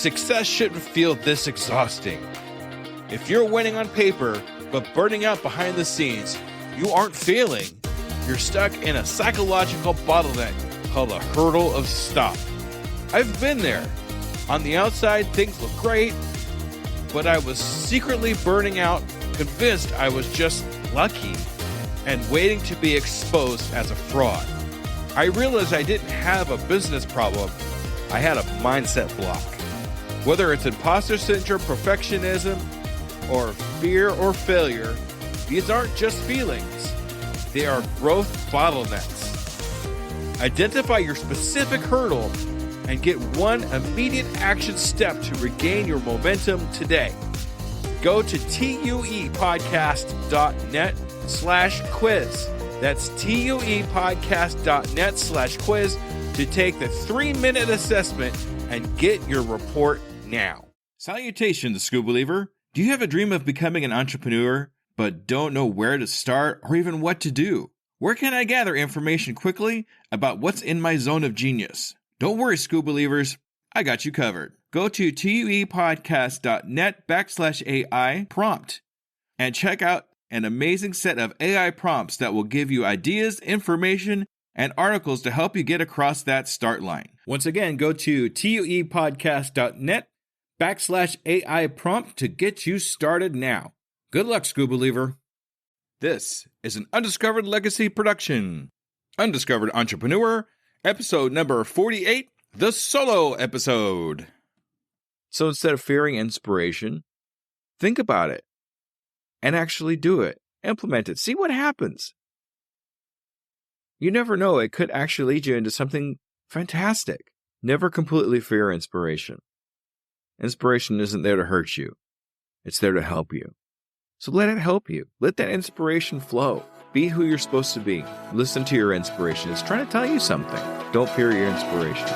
Success shouldn't feel this exhausting. If you're winning on paper, but burning out behind the scenes, you aren't failing. You're stuck in a psychological bottleneck called a hurdle of stop. I've been there. On the outside, things look great, but I was secretly burning out, convinced I was just lucky, and waiting to be exposed as a fraud. I realized I didn't have a business problem. I had a mindset block. Whether it's imposter syndrome, perfectionism, or fear or failure, these aren't just feelings. They are growth bottlenecks. Identify your specific hurdle and get one immediate action step to regain your momentum today. Go to tuepodcast.net/quiz. That's tuepodcast.net/quiz to take the 3-minute assessment and get your report now. Salutations, Scoob believer. Do you have a dream of becoming an entrepreneur, but don't know where to start or even what to do? Where can I gather information quickly about what's in my zone of genius? Don't worry, Scoob believers. I got you covered. Go to tuepodcast.net/AI prompt and check out an amazing set of AI prompts that will give you ideas, information, and articles to help you get across that start line. Once again, go to tuepodcast.net/AI prompt to get you started now. Good luck, Scoob believer. This is an Undiscovered Legacy production. Undiscovered Entrepreneur, episode number 48, the solo episode. So instead of fearing inspiration, think about it and actually do it. Implement it. See what happens. You never know. It could actually lead you into something fantastic. Never completely fear inspiration. Inspiration isn't there to hurt you. It's there to help you. So let it help you. Let that inspiration flow. Be who you're supposed to be. Listen to your inspiration. It's trying to tell you something. Don't fear your inspiration.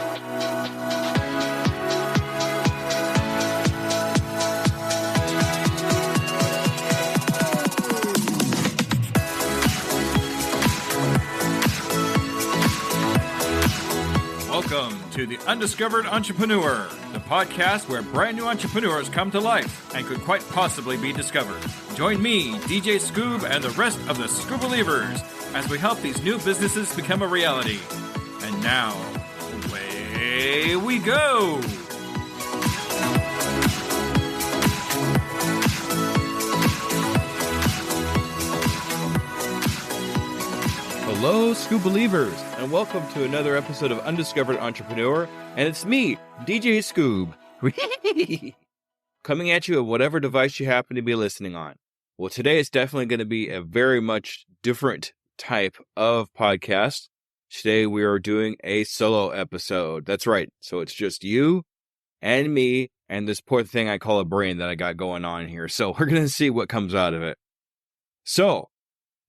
Welcome to the Undiscovered Entrepreneur, the podcast where brand new entrepreneurs come to life and could quite possibly be discovered. Join me, DJ Scoob, and the rest of the Scoob believers as we help these new businesses become a reality. And now, away we go! Hello, Scoob believers, and welcome to another episode of Undiscovered Entrepreneur, and it's me, DJ Scoob, coming at you at whatever device you happen to be listening on. Well, today is definitely going to be a very much different type of podcast. Today we are doing a solo episode. That's right. So it's just you and me and this poor thing I call a brain that I got going on here. So we're going to see what comes out of it. So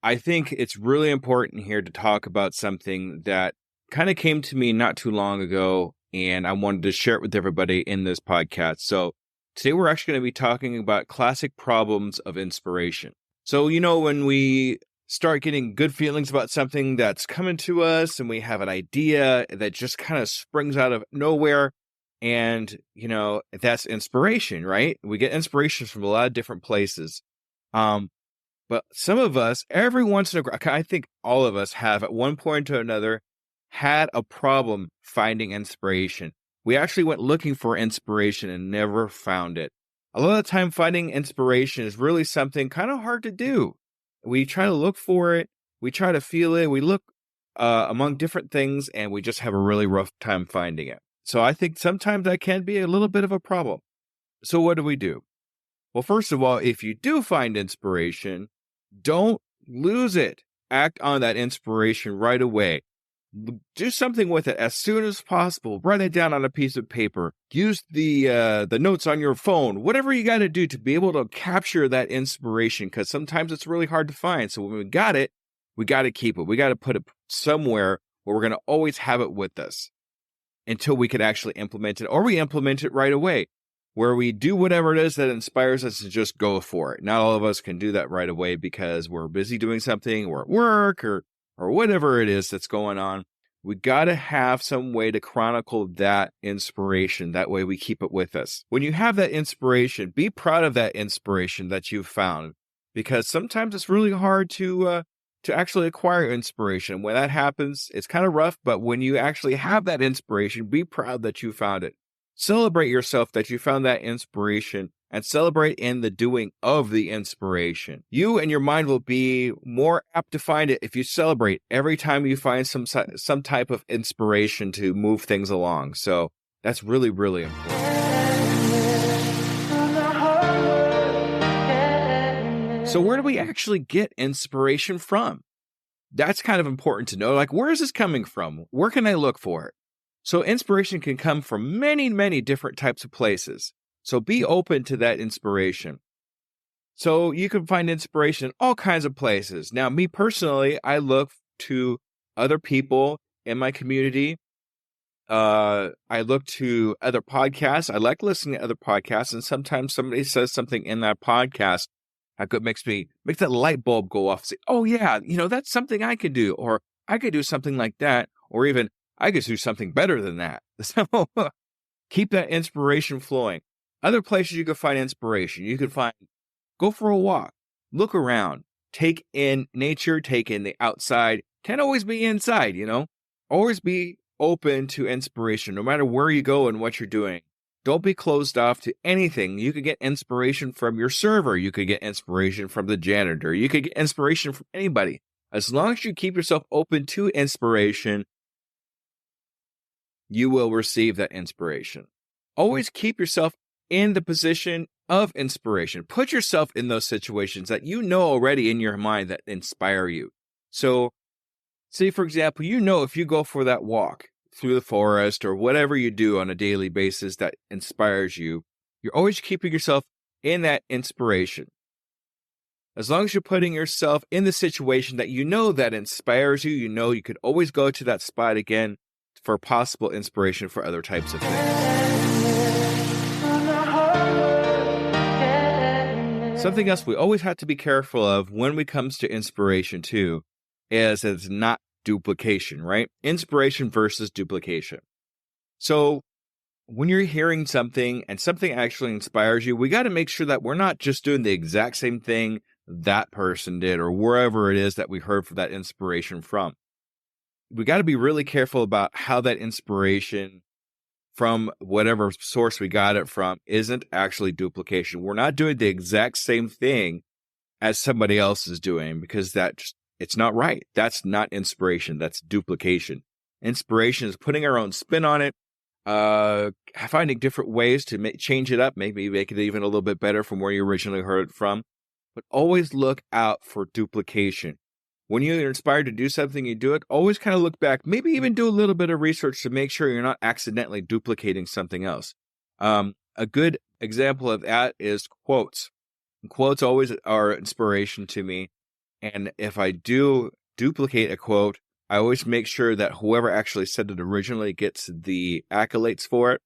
I think it's really important here to talk about something that kind of came to me not too long ago, and I wanted to share it with everybody in this podcast. So today we're actually going to be talking about classic problems of inspiration. So, when we start getting good feelings about something that's coming to us and we have an idea that just kind of springs out of nowhere, and, that's inspiration, right? We get inspiration from a lot of different places. But some of us, every once in a while, I think all of us have at one point or another had a problem finding inspiration. We actually went looking for inspiration and never found it. A lot of the time, finding inspiration is really something kind of hard to do. We try to look for it. We try to feel it. We look among different things, and we just have a really rough time finding it. So I think sometimes that can be a little bit of a problem. So what do? Well, first of all, if you do find inspiration, don't lose it. Act on that inspiration right away. Do something with it as soon as possible. Write it down on a piece of paper. Use the notes on your phone. Whatever you got to do to be able to capture that inspiration, because sometimes it's really hard to find. So when we got it, we got to keep it. We got to put it somewhere where we're going to always have it with us until we can actually implement it, or we implement it right away, where we do whatever it is that inspires us to just go for it. Not all of us can do that right away because we're busy doing something, we're at work, or whatever it is that's going on. We got to have some way to chronicle that inspiration. That way we keep it with us. When you have that inspiration, be proud of that inspiration that you've found, because sometimes it's really hard to actually acquire inspiration. When that happens, it's kind of rough, but when you actually have that inspiration, be proud that you found it. Celebrate yourself that you found that inspiration, and celebrate in the doing of the inspiration. You and your mind will be more apt to find it if you celebrate every time you find some type of inspiration to move things along. So that's really, really important. So where do we actually get inspiration from? That's kind of important to know. Like, where is this coming from? Where can I look for it? So inspiration can come from many, many different types of places. So be open to that inspiration. So you can find inspiration in all kinds of places. Now, me personally, I look to other people in my community. I look to other podcasts. I like listening to other podcasts. And sometimes somebody says something in that podcast that makes that light bulb go off. Say, oh yeah, that's something I could do, or I could do something like that, or even I could do something better than that. So keep that inspiration flowing. Other places you can find inspiration. You can go for a walk, look around, take in nature, take in the outside. Can't always be inside, Always be open to inspiration, no matter where you go and what you're doing. Don't be closed off to anything. You could get inspiration from your server. You could get inspiration from the janitor. You could get inspiration from anybody. As long as you keep yourself open to inspiration, you will receive that inspiration. Always keep yourself in the position of inspiration. Put yourself in those situations that you know already in your mind that inspire you. So, say, for example, if you go for that walk through the forest or whatever you do on a daily basis that inspires you, you're always keeping yourself in that inspiration. As long as you're putting yourself in the situation that that inspires you, you could always go to that spot again for possible inspiration for other types of things. Something else we always have to be careful of when it comes to inspiration too is it's not duplication, right? Inspiration versus duplication. So when you're hearing something and something actually inspires you, we got to make sure that we're not just doing the exact same thing that person did or wherever it is that we heard for that inspiration from. We got to be really careful about how that inspiration from whatever source we got it from isn't actually duplication. We're not doing the exact same thing as somebody else is doing, because it's not right. That's not inspiration. That's duplication. Inspiration is putting our own spin on it, finding different ways to change it up, maybe make it even a little bit better from where you originally heard it from. But always look out for duplication. When you're inspired to do something, you do it, always kind of look back, maybe even do a little bit of research to make sure you're not accidentally duplicating something else. A good example of that is quotes. Quotes always are inspiration to me. And if I do duplicate a quote, I always make sure that whoever actually said it originally gets the accolades for it.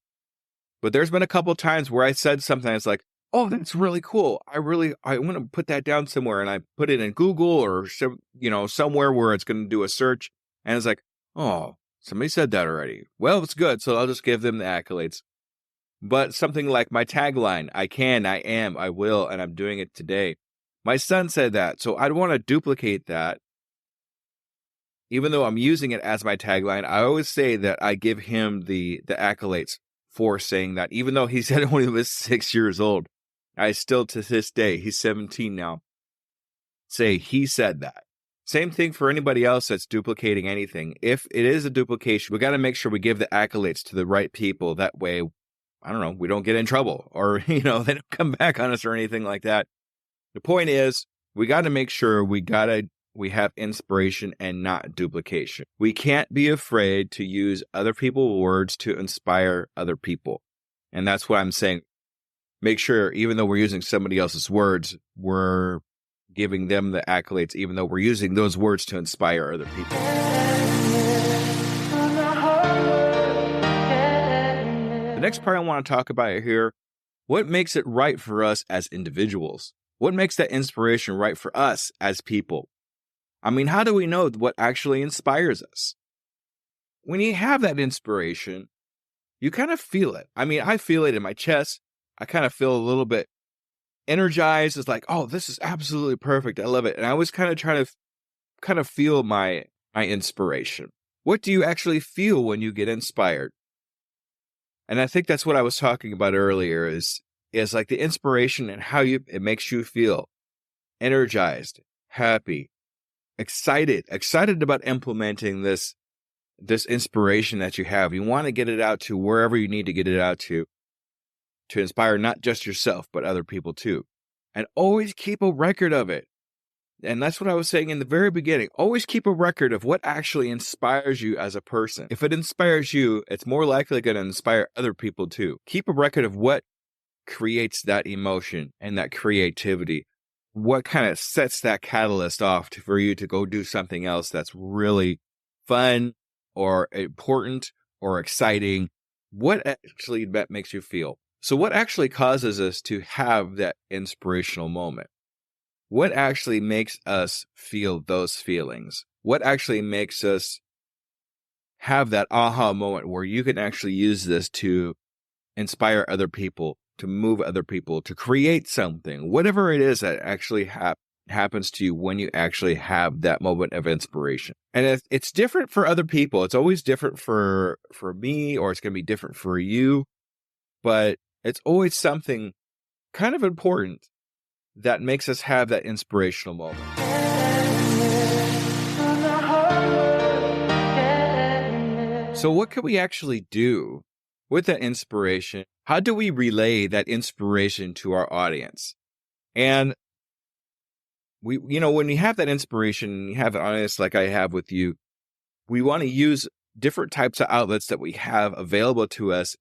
But there's been a couple times where I said something that's like, oh, that's really cool. I want to put that down somewhere. And I put it in Google or, somewhere where it's going to do a search. And it's like, oh, somebody said that already. Well, it's good. So I'll just give them the accolades. But something like my tagline, I can, I am, I will, and I'm doing it today. My son said that. So I'd want to duplicate that. Even though I'm using it as my tagline, I always say that I give him the accolades for saying that. Even though he said it when he was 6 years old. I still, to this day, he's 17 now, say he said that. Same thing for anybody else that's duplicating anything. If it is a duplication, we got to make sure we give the accolades to the right people. That way, I don't know, we don't get in trouble or, they don't come back on us or anything like that. The point is, we got to make sure we have inspiration and not duplication. We can't be afraid to use other people's words to inspire other people. And that's what I'm saying. Make sure, even though we're using somebody else's words, we're giving them the accolades, even though we're using those words to inspire other people. The next part I want to talk about here, what makes it right for us as individuals? What makes that inspiration right for us as people? I mean, how do we know what actually inspires us? when you have that inspiration, you kind of feel it. I mean, I feel it in my chest. I kind of feel a little bit energized. It's like, oh, this is absolutely perfect. I love it. And I was kind of trying to kind of feel my inspiration. What do you actually feel when you get inspired? And I think that's what I was talking about earlier is like the inspiration and how it makes you feel energized, happy, excited about implementing this inspiration that you have. You want to get it out to wherever you need to get it out to inspire not just yourself, but other people too. And always keep a record of it. And that's what I was saying in the very beginning. Always keep a record of what actually inspires you as a person. If it inspires you, it's more likely going to inspire other people too. Keep a record of what creates that emotion and that creativity. What kind of sets that catalyst off for you to go do something else that's really fun or important or exciting? What actually that makes you feel? So what actually causes us to have that inspirational moment? What actually makes us feel those feelings? What actually makes us have that aha moment where you can actually use this to inspire other people, to move other people, to create something, whatever it is that actually happens to you when you actually have that moment of inspiration. And it's different for other people. It's always different for me, or it's going to be different for you, but it's always something kind of important that makes us have that inspirational moment. So what can we actually do with that inspiration? How do we relay that inspiration to our audience? And when you have that inspiration, you have an audience like I have with you, we want to use different types of outlets that we have available to us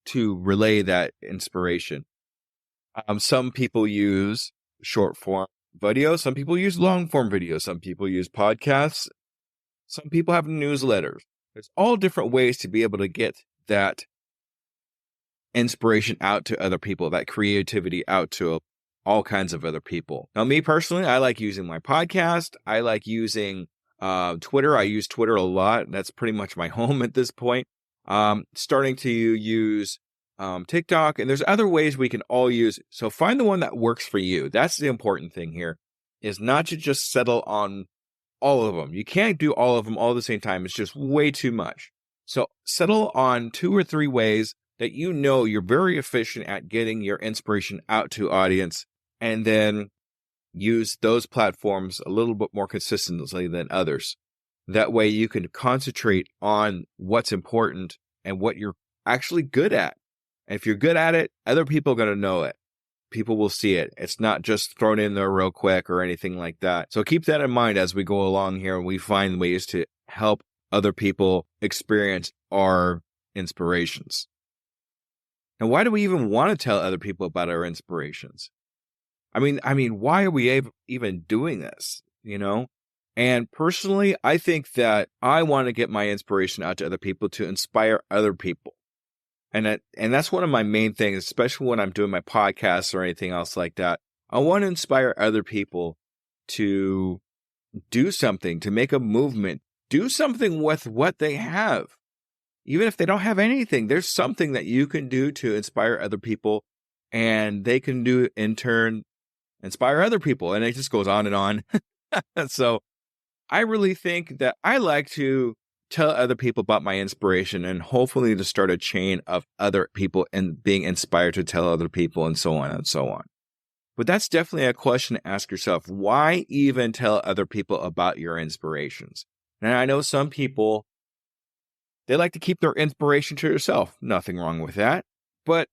to relay that inspiration. Some people use short form video. Some people use long form video. Some people use podcasts. Some people have newsletters. There's all different ways to be able to get that inspiration out to other people, that creativity out to all kinds of other people. Now, me personally, I like using my podcast. I like using Twitter. I use Twitter a lot. That's pretty much my home at this point. Starting to use TikTok, and there's other ways we can all use. So find the one that works for you. That's the important thing here, is not to just settle on all of them. You can't do all of them all at the same time. It's just way too much. So settle on 2 or 3 ways that you're very efficient at getting your inspiration out to audience, and then use those platforms a little bit more consistently than others. That way you can concentrate on what's important and what you're actually good at. And if you're good at it, other people are going to know it. People will see it. It's not just thrown in there real quick or anything like that. So keep that in mind as we go along here and we find ways to help other people experience our inspirations. And why do we even want to tell other people about our inspirations? I mean, why are we even doing this, And personally, I think that I want to get my inspiration out to other people to inspire other people. And that's one of my main things, especially when I'm doing my podcasts or anything else like that. I want to inspire other people to do something, to make a movement, do something with what they have. Even if they don't have anything, there's something that you can do to inspire other people, and they can do in turn inspire other people. And it just goes on and on. So I really think that I like to tell other people about my inspiration, and hopefully to start a chain of other people and being inspired to tell other people, and so on and so on. But that's definitely a question to ask yourself. Why even tell other people about your inspirations? And I know some people, they like to keep their inspiration to yourself. Nothing wrong with that. But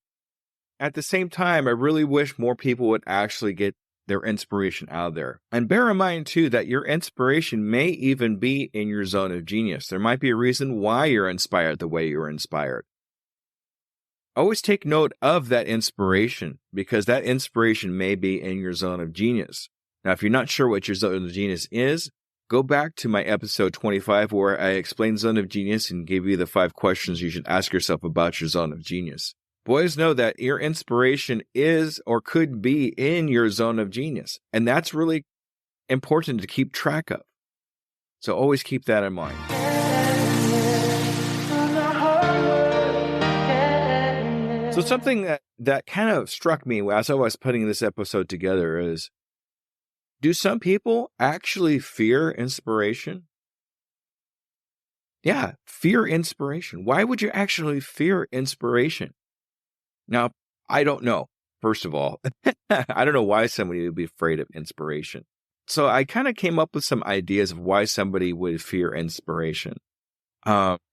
at the same time, I really wish more people would actually get their inspiration out there. And bear in mind, too, that your inspiration may even be in your zone of genius. There might be a reason why you're inspired the way you're inspired. Always take note of that inspiration, because that inspiration may be in your zone of genius. Now, if you're not sure what your zone of genius is, go back to my episode 25 where I explained zone of genius and gave you the 5 questions you should ask yourself about your zone of genius. Boys, know that your inspiration is or could be in your zone of genius. And that's really important to keep track of. So always keep that in mind. So something that kind of struck me as I was putting this episode together is, do some people actually fear inspiration? Yeah, fear inspiration. Why would you actually fear inspiration? Now, I don't know, first of all. I don't know why somebody would be afraid of inspiration. So I kind of came up with some ideas of why somebody would fear inspiration.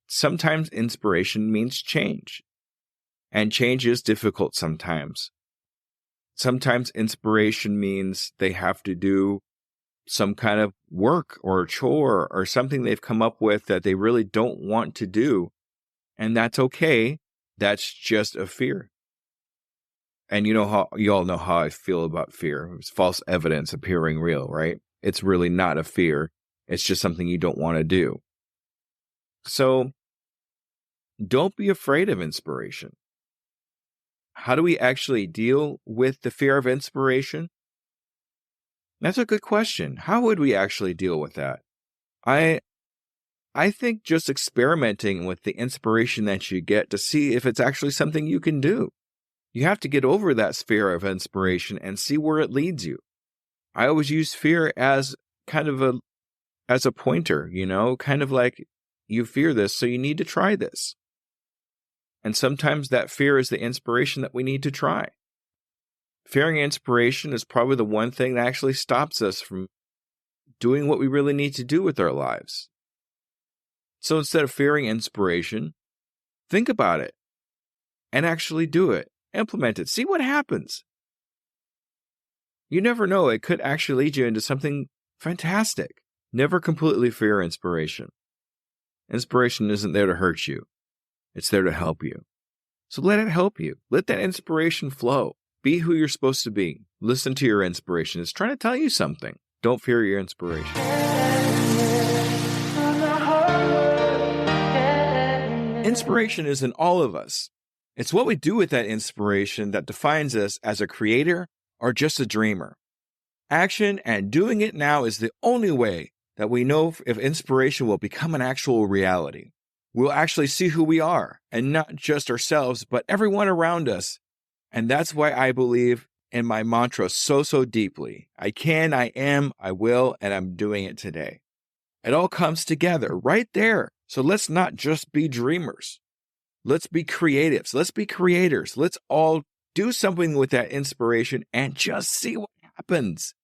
Sometimes inspiration means change, and change is difficult sometimes. Sometimes inspiration means they have to do some kind of work or chore or something they've come up with that they really don't want to do. And that's okay. That's just a fear. And you all know how I feel about fear. It's false evidence appearing real, right? It's really not a fear. It's just something you don't want to do. So don't be afraid of inspiration. How do we actually deal with the fear of inspiration? That's a good question. How would we actually deal with that? I think just experimenting with the inspiration that you get to see if it's actually something you can do. You have to get over that fear of inspiration and see where it leads you. I always use fear as kind of a pointer, kind of like you fear this, so you need to try this. And sometimes that fear is the inspiration that we need to try. Fearing inspiration is probably the one thing that actually stops us from doing what we really need to do with our lives. So instead of fearing inspiration, think about it and actually do it. Implement it. See what happens. You never know. It could actually lead you into something fantastic. Never completely fear inspiration. Inspiration isn't there to hurt you. It's there to help you. So let it help you. Let that inspiration flow. Be who you're supposed to be. Listen to your inspiration. It's trying to tell you something. Don't fear your inspiration. Inspiration is in all of us. It's what we do with that inspiration that defines us as a creator or just a dreamer. Action and doing it now is the only way that we know if inspiration will become an actual reality. We'll actually see who we are, and not just ourselves, but everyone around us. And that's why I believe in my mantra so deeply. I can, I am, I will, and I'm doing it today. It all comes together right there. So let's not just be dreamers. Let's be creatives. Let's be creators. Let's all do something with that inspiration and just see what happens.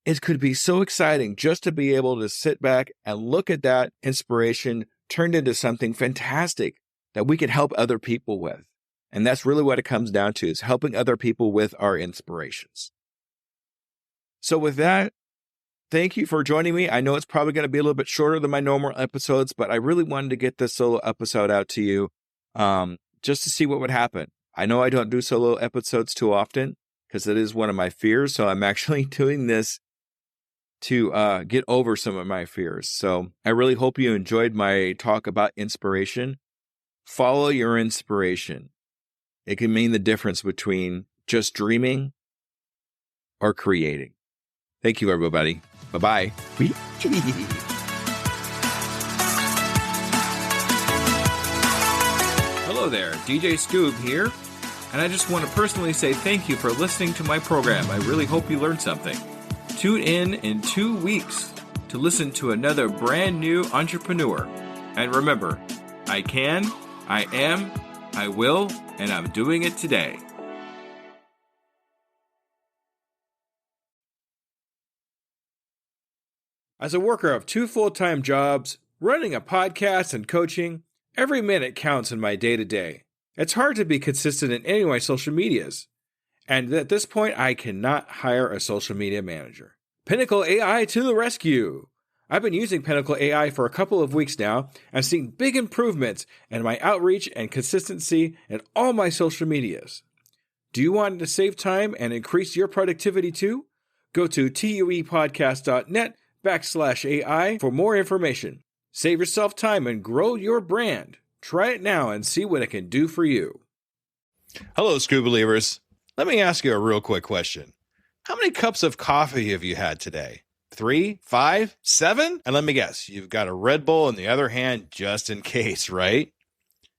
It could be so exciting just to be able to sit back and look at that inspiration turned into something fantastic that we could help other people with. And that's really what it comes down to, is helping other people with our inspirations. So with that, thank you for joining me. I know it's probably going to be a little bit shorter than my normal episodes, but I really wanted to get this solo episode out to you just to see what would happen. I know I don't do solo episodes too often because it is one of my fears. So I'm actually doing this to get over some of my fears. So I really hope you enjoyed my talk about inspiration. Follow your inspiration. It can mean the difference between just dreaming or creating. Thank you, everybody. Bye-bye. Hello there, DJ Scoob here. And I just want to personally say thank you for listening to my program. I really hope you learned something. Tune in 2 weeks to listen to another brand new entrepreneur. And remember, I can, I am, I will, and I'm doing it today. As a worker of 2 full-time jobs, running a podcast and coaching, every minute counts in my day-to-day. It's hard to be consistent in any of my social medias. And at this point, I cannot hire a social media manager. Pinnacle AI to the rescue! I've been using Pinnacle AI for a couple of weeks now and seeing big improvements in my outreach and consistency in all my social medias. Do you want to save time and increase your productivity too? Go to tuepodcast.net/AI for more information. Save yourself time and grow your brand. Try it now and see what it can do for you. Hello, Scoob believers. Let me ask you a real quick question. How many cups of coffee have you had today? 3, 5, 7? And let me guess, you've got a Red Bull in the other hand just in case, right?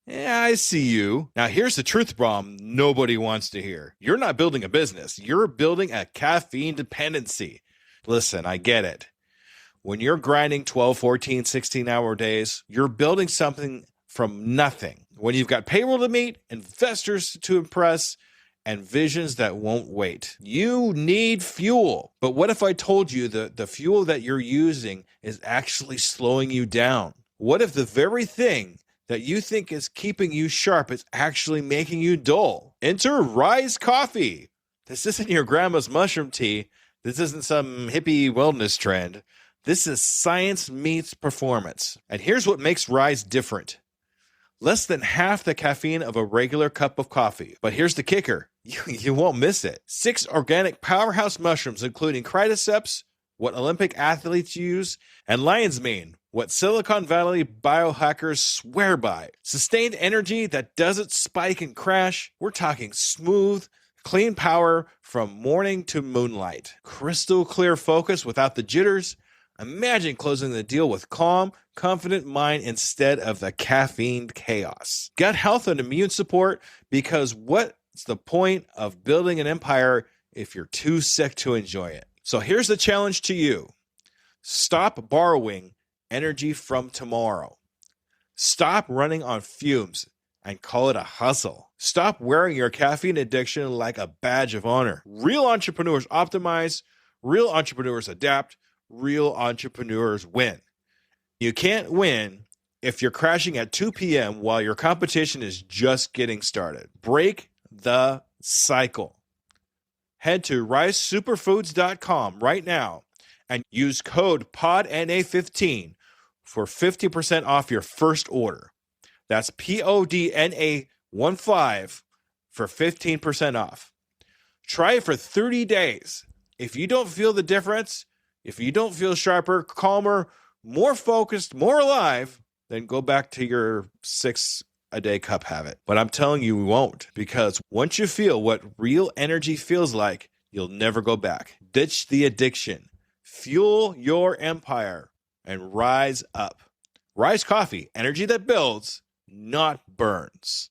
Yeah, I see you. Now, here's the truth bomb nobody wants to hear. You're not building a business. You're building a caffeine dependency. Listen, I get it. When you're grinding 12, 14, 16-hour days, you're building something from nothing. When you've got payroll to meet, investors to impress, and visions that won't wait. You need fuel. But what if I told you that the fuel that you're using is actually slowing you down? What if the very thing that you think is keeping you sharp is actually making you dull? Enter Rise Coffee. This isn't your grandma's mushroom tea. This isn't some hippie wellness trend. This is science meets performance. And here's what makes Rise different. Less than half the caffeine of a regular cup of coffee. But here's the kicker. You won't miss it. 6 organic powerhouse mushrooms, including cordyceps, what Olympic athletes use, and lion's mane, what Silicon Valley biohackers swear by. Sustained energy that doesn't spike and crash. We're talking smooth, clean power from morning to moonlight. Crystal clear focus without the jitters. Imagine closing the deal with calm, confident mind instead of the caffeine chaos. Gut health and immune support, because what's the point of building an empire if you're too sick to enjoy it? So here's the challenge to you. Stop borrowing energy from tomorrow. Stop running on fumes and call it a hustle. Stop wearing your caffeine addiction like a badge of honor. Real entrepreneurs optimize, real entrepreneurs adapt, real entrepreneurs win. You can't win if you're crashing at 2 p.m. while your competition is just getting started. Break the cycle. Head to risesuperfoods.com right now and use code PODNA15 for 50% off your first order. That's PODNA15 for 15% off. Try it for 30 days. If you don't feel the difference, if you don't feel sharper, calmer, more focused, more alive, then go back to your 6-a-day cup habit. But I'm telling you, we won't, because once you feel what real energy feels like, you'll never go back. Ditch the addiction, fuel your empire, and rise up. Rise Coffee, energy that builds, not burns.